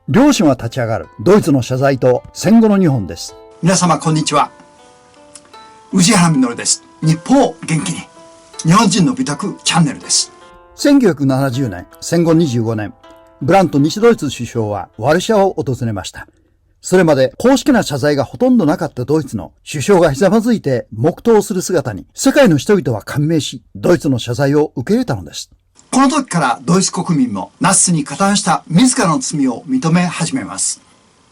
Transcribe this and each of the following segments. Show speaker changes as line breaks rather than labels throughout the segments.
両親は立ち上がる。ドイツの謝罪と戦後の日本です。
皆様こんにちは。宇治原実です。日本を元気に。日本人の美徳チャンネルです。
1970年、戦後25年、ブラント西ドイツ首相はワルシャワを訪れました。それまで公式な謝罪がほとんどなかったドイツの首相がひざまずいて黙祷する姿に世界の人々は感銘し、ドイツの謝罪を受け入れたのです。
この時からドイツ国民もナチスに加担した自らの罪を認め始めます。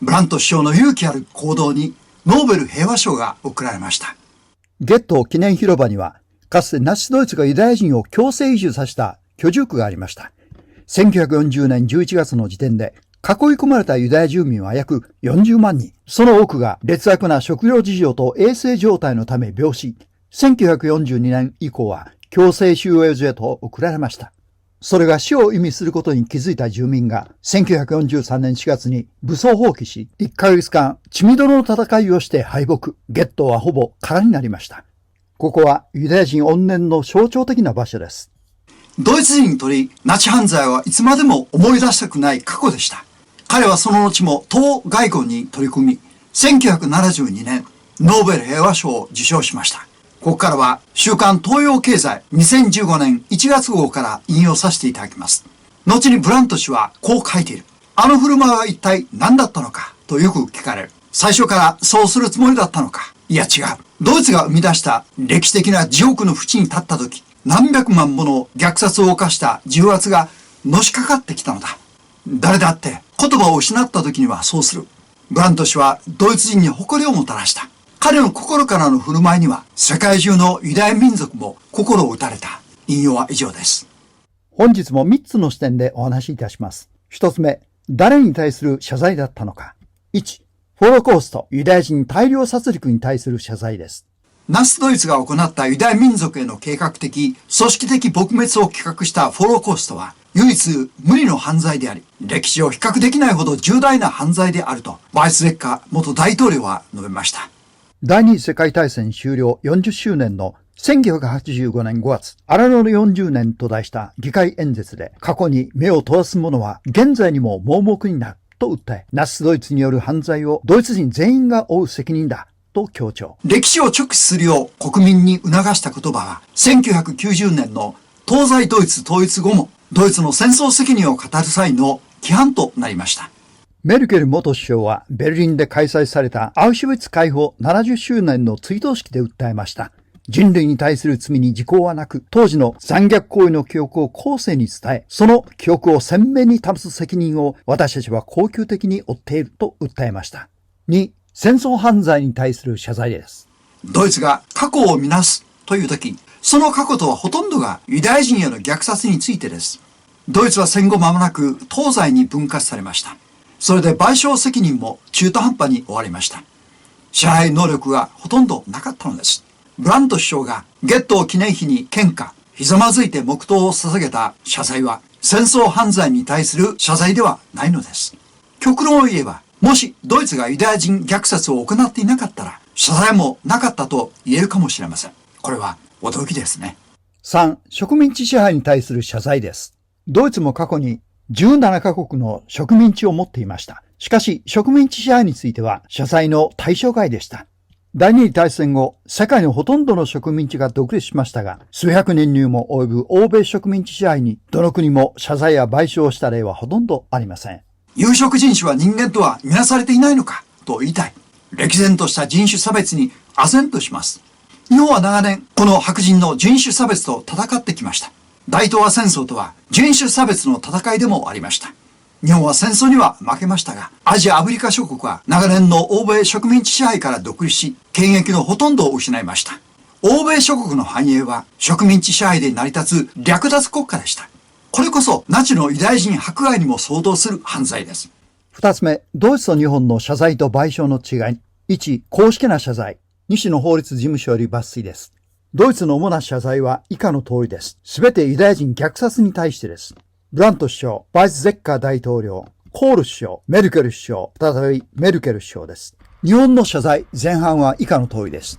ブラント首相の勇気ある行動にノーベル平和賞が贈られました。
ゲットー記念広場には、かつてナチスドイツがユダヤ人を強制移住させた居住区がありました。1940年11月の時点で囲い込まれたユダヤ住民は約40万人。その多くが劣悪な食料事情と衛生状態のため病死。1942年以降は強制収容所へと送られました。それが死を意味することに気づいた住民が1943年4月に武装蜂起し、1ヶ月間血みどろの戦いをして敗北。ゲットーはほぼ空になりました。ここはユダヤ人怨念の象徴的な場所です。
ドイツ人にとりナチ犯罪はいつまでも思い出したくない過去でした。彼はその後も党外交に取り組み、1972年ノーベル平和賞を受賞しました。ここからは週刊東洋経済2015年1月号から引用させていただきます。後にブラント氏はこう書いている。あの振る舞いは一体何だったのかとよく聞かれる。最初からそうするつもりだったのか。いや違う。ドイツが生み出した歴史的な地獄の淵に立った時、何百万もの虐殺を犯した重圧がのしかかってきたのだ。誰だって言葉を失った時にはそうする。ブラント氏はドイツ人に誇りをもたらした。彼の心からの振る舞いには世界中のユダヤ民族も心を打たれた。引用は以上です。
本日も3つの視点でお話しいたします。1つ目、誰に対する謝罪だったのか。1、ホロコースト、ユダヤ人大量殺戮に対する謝罪です。
ナチスドイツが行ったユダヤ民族への計画的、組織的撲滅を企画したホロコーストは唯一無二の犯罪であり、歴史を比較できないほど重大な犯罪であると、バイスレッカー元大統領は述べました。
第二次世界大戦終了40周年の1985年5月、荒野の40年と題した議会演説で、過去に目を閉ざす者は現在にも盲目になると訴え、ナチスドイツによる犯罪をドイツ人全員が負う責任だと強調。
歴史を直視するよう国民に促した言葉は、1990年の東西ドイツ統一後もドイツの戦争責任を語る際の規範となりました。
メルケル元首相はベルリンで開催されたアウシュビッツ解放70周年の追悼式で訴えました。人類に対する罪に時効はなく、当時の残虐行為の記憶を後世に伝え、その記憶を鮮明に保つ責任を私たちは恒久的に負っていると訴えました。2、戦争犯罪に対する謝罪です。
ドイツが過去を見なすというとき、その過去とはほとんどがユダヤ人への虐殺についてです。ドイツは戦後間もなく東西に分割されました。それで賠償責任も中途半端に終わりました。支払い能力がほとんどなかったのです。ブラント首相がゲットー記念碑に献花、ひざまずいて黙祷を捧げた謝罪は戦争犯罪に対する謝罪ではないのです。極論を言えば、もしドイツがユダヤ人虐殺を行っていなかったら、謝罪もなかったと言えるかもしれません。これは驚きですね。
3、植民地支配に対する謝罪です。ドイツも過去に17カ国の植民地を持っていました。しかし、植民地支配については謝罪の対象外でした。第二次大戦後、世界のほとんどの植民地が独立しましたが、数百年にも及ぶ欧米植民地支配にどの国も謝罪や賠償をした例はほとんどありません。
有色人種は人間とは見なされていないのかと言いたい。歴然とした人種差別に唖然とします。日本は長年、この白人の人種差別と戦ってきました。大東亜戦争とは人種差別の戦いでもありました。日本は戦争には負けましたが、アジア、アフリカ諸国は長年の欧米植民地支配から独立し、権益のほとんどを失いました。欧米諸国の繁栄は植民地支配で成り立つ略奪国家でした。これこそナチのユダヤ人迫害にも相当する犯罪です。
2つ目、ドイツと日本の謝罪と賠償の違い。1、公式な謝罪。西の法律事務所より抜粋です。ドイツの主な謝罪は以下の通りです。すべてユダヤ人虐殺に対してです。ブラント首相、バイスゼッカー大統領、コール首相、メルケル首相、再びメルケル首相です。日本の謝罪前半は以下の通りです。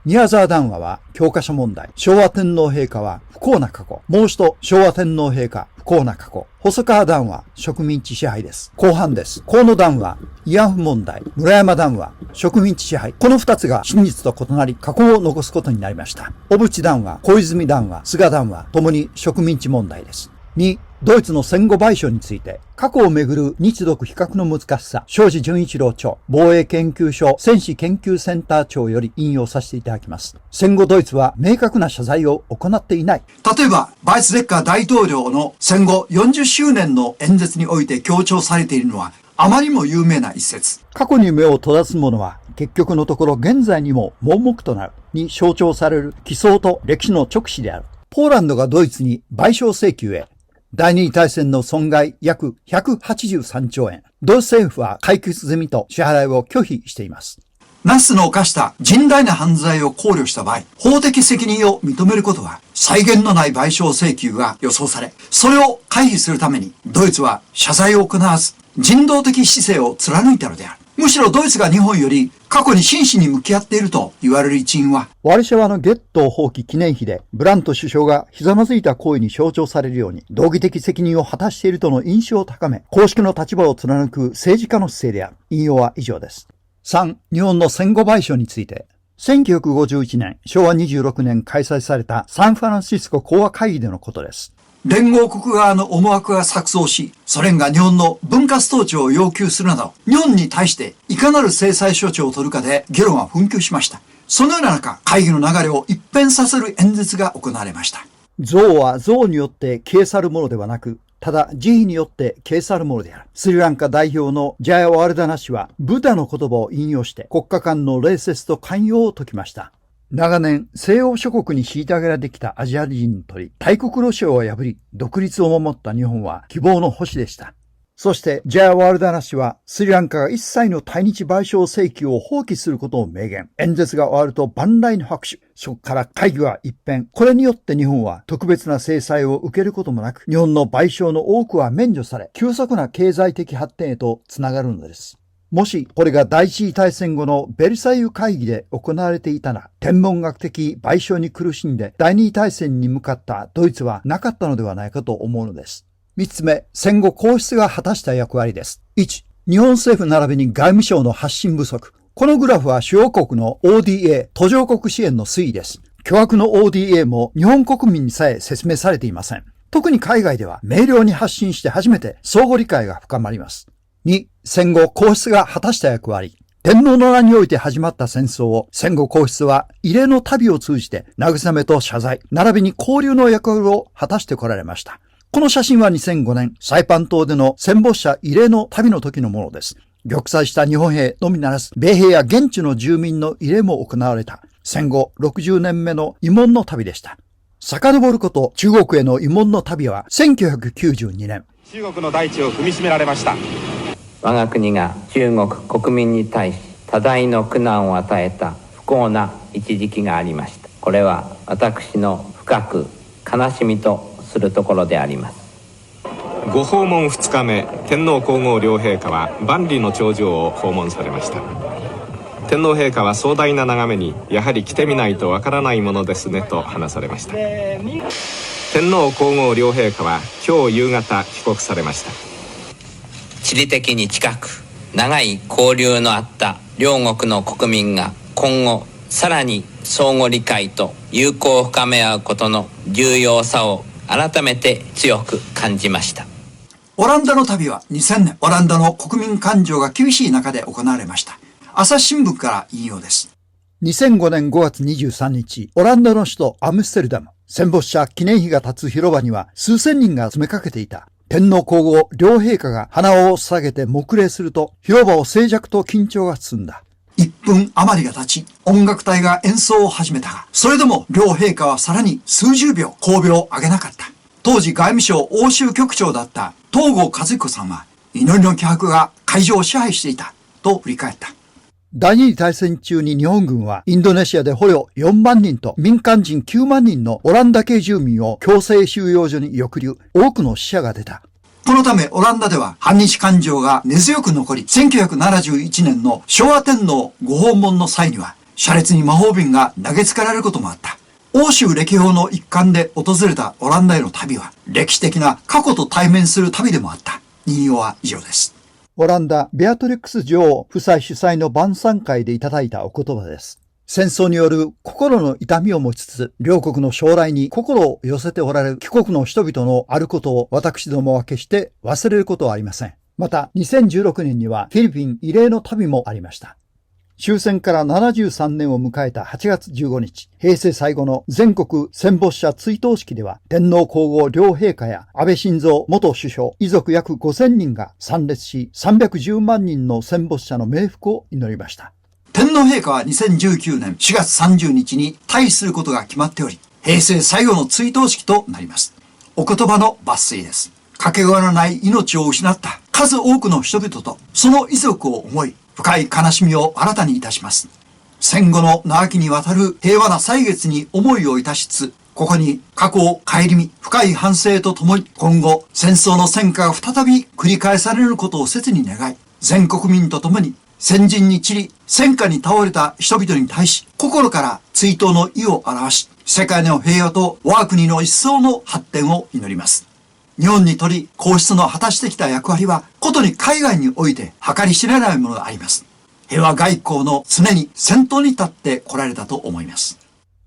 宮沢談話は教科書問題。昭和天皇陛下は不幸な過去。もう一度、昭和天皇陛下、不幸な過去。細川談話、植民地支配です。後半です。河野談話、慰安婦問題。村山談話、植民地支配。この二つが真実と異なり、過去を残すことになりました。小渕談話、小泉談話、菅談話、ともに植民地問題です。2、ドイツの戦後賠償について、過去をめぐる日独比較の難しさ、庄司純一郎長、防衛研究所戦史研究センター長より引用させていただきます。戦後ドイツは明確な謝罪を行っていない。
例えば、バイツゼッカー大統領の戦後40周年の演説において強調されているのは、あまりにも有名な一節。
過去に目を閉ざす者は、結局のところ現在にも盲目となるに象徴される奇想と歴史の直視である。ポーランドがドイツに賠償請求へ。第二次大戦の損害約183兆円。ドイツ政府は解決済みと支払いを拒否しています。
ナチスの犯した甚大な犯罪を考慮した場合、法的責任を認めることは際限のない賠償請求が予想され、それを回避するためにドイツは謝罪を行わず、人道的姿勢を貫いたのである。むしろドイツが日本より過去に真摯に向き合っていると言われる一因は、
ワルシャワのゲット放棄記念碑でブラント首相がひざまずいた行為に象徴されるように、道義的責任を果たしているとの印象を高め、公式の立場を貫く政治家の姿勢である。引用は以上です。3、日本の戦後賠償について。1951年、昭和26年開催されたサンフランシスコ講和会議でのことです。
連合国側の思惑が錯綜し、ソ連が日本の分割統治を要求するなど、日本に対していかなる制裁処置を取るかで議論は紛糾しました。そのような中、会議の流れを一変させる演説が行われました。
象は象によって消え去るものではなく、ただ慈悲によって消え去るものである。スリランカ代表のジャヤワルダナ氏は、ブダの言葉を引用して国家間の礼節と寛容を説きました。長年、西洋諸国に虐げられてきたアジア人にとり、大国ロシアを破り、独立を守った日本は希望の星でした。そして、ジャヤワルダナ氏は、スリランカが一切の対日賠償請求を放棄することを明言。演説が終わると万来の拍手。そこから会議は一変。これによって日本は特別な制裁を受けることもなく、日本の賠償の多くは免除され、急速な経済的発展へとつながるのです。もし、これが第一次大戦後のベルサイユ会議で行われていたら、天文学的賠償に苦しんで第二次大戦に向かったドイツはなかったのではないかと思うのです。三つ目、戦後皇室が果たした役割です。1、日本政府並びに外務省の発信不足。このグラフは主要国の ODA、途上国支援の推移です。巨額の ODA も日本国民にさえ説明されていません。特に海外では明瞭に発信して初めて相互理解が深まります。2、戦後皇室が果たした役割。天皇の名において始まった戦争を戦後皇室は異例の旅を通じて慰めと謝罪、並びに交流の役割を果たしてこられました。この写真は2005年、サイパン島での戦没者慰霊の旅の時のものです。玉砕した日本兵のみならず、米兵や現地の住民の慰霊も行われた戦後60年目の慰問の旅でした。遡ること中国への慰問の旅は1992年。
中国の大地を踏みしめられました。
我が国が中国国民に対し多大の苦難を与えた不幸な一時期がありました。これは私の深く悲しみとするところであります。
ご訪問2日目、天皇皇后両陛下は万里の長城を訪問されました。天皇陛下は壮大な眺めに、やはり来てみないとわからないものですねと話されました。天皇皇后両陛下は今日夕方帰国されました。
地理的に近く長い交流のあった両国の国民が今後さらに相互理解と友好を深め合うことの重要さを改めて強く感じました。
オランダの旅は2000年、オランダの国民感情が厳しい中で行われました。朝日新聞から引用です。
2005年5月23日、オランダの首都アムステルダム、戦没者記念碑が立つ広場には数千人が詰めかけていた。天皇皇后両陛下が花を捧げて黙礼すると、広場を静寂と緊張が包んだ。
1分余りが経ち、音楽隊が演奏を始めたが、それでも両陛下はさらに数十秒、交尾を上げなかった。当時外務省欧州局長だった東郷和彦さんは、祈りの気迫が会場を支配していた、と振り返った。
第二次大戦中に日本軍はインドネシアで捕虜4万人と民間人9万人のオランダ系住民を強制収容所に抑留、多くの死者が出た。
このためオランダでは反日感情が根強く残り、1971年の昭和天皇ご訪問の際には、車列に魔法瓶が投げつけられることもあった。欧州歴訪の一環で訪れたオランダへの旅は、歴史的な過去と対面する旅でもあった。引用は以上です。
オランダ、ベアトリックス女王夫妻主催の晩餐会でいただいたお言葉です。戦争による心の痛みを持ちつつ、両国の将来に心を寄せておられる帰国の人々のあることを私どもは決して忘れることはありません。また、2016年にはフィリピン慰霊の旅もありました。終戦から73年を迎えた8月15日、平成最後の全国戦没者追悼式では、天皇皇后両陛下や安倍晋三元首相、遺族約5000人が参列し、310万人の戦没者の冥福を祈りました。
天皇陛下は2019年4月30日に退位することが決まっており、平成最後の追悼式となります。お言葉の抜粋です。かけがえのない命を失った数多くの人々とその遺族を思い、深い悲しみを新たにいたします。戦後の長きにわたる平和な歳月に思いをいたしつつ、ここに過去を顧み、深い反省とともに今後戦争の戦火が再び繰り返されることを切に願い、全国民とともに先人に散り、戦火に倒れた人々に対し、心から追悼の意を表し、世界の平和と我が国の一層の発展を祈ります。日本にとり皇室の果たしてきた役割は、ことに海外において計り知れないものがあります。平和外交の常に先頭に立って来られたと思います。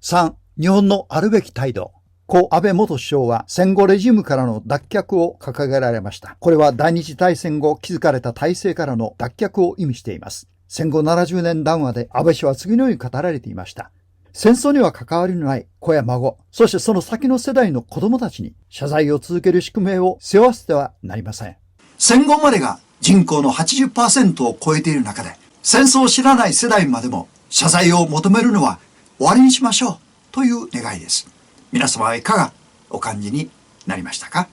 3、日本のあるべき態度。故安倍元首相は戦後レジムからの脱却を掲げられました。これは第二次大戦後築かれた体制からの脱却を意味しています。戦後70年談話で安倍氏は次のように語られていました。戦争には関わりのない子や孫、そしてその先の世代の子供たちに謝罪を続ける宿命を背負わせてはなりません。
戦後までが人口の 80% を超えている中で、戦争を知らない世代までも謝罪を求めるのは終わりにしましょうという願いです。皆様はいかがお感じになりましたか？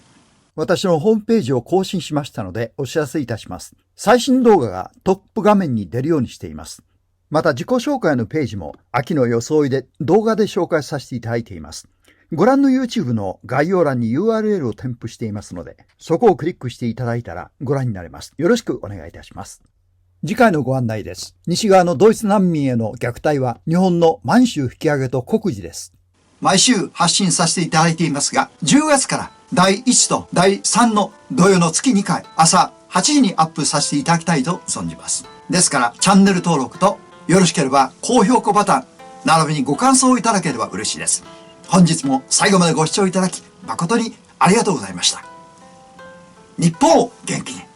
私のホームページを更新しましたのでお知らせいたします。最新動画がトップ画面に出るようにしています。また自己紹介のページも秋の装いで動画で紹介させていただいています。ご覧の YouTube の概要欄に URL を添付していますので、そこをクリックしていただいたらご覧になれます。よろしくお願いいたします。次回のご案内です。西側のドイツ難民への虐待は日本の満州引き上げと国事です。
毎週発信させていただいていますが、10月から第1と第3の土曜の月2回、朝8時にアップさせていただきたいと存じます。ですから、チャンネル登録と、よろしければ高評価ボタン、並びにご感想をいただければ嬉しいです。本日も最後までご視聴いただき、誠にありがとうございました。日本を元気に。